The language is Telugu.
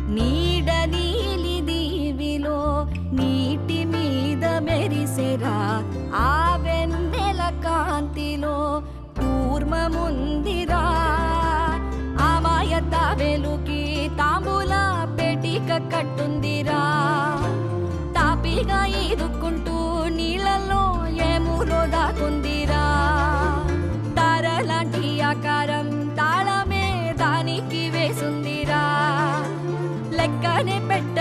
నీడ నీలి దీవిలో నీటి మీద మెరిసెరా ఆ వెన్నెల కాంతిలో కూర్మముందిరా అమాయత వెలుకి తాంబూల పెటిక కట్టుందిరా తాపిగా ఈదుకుంటూ నీళ్ళల్లో ఏములో దాకుందిరా తారలాంటి ఆకారం తాళమే దానికి వేసుందిరా లెక్కనే పెట్ట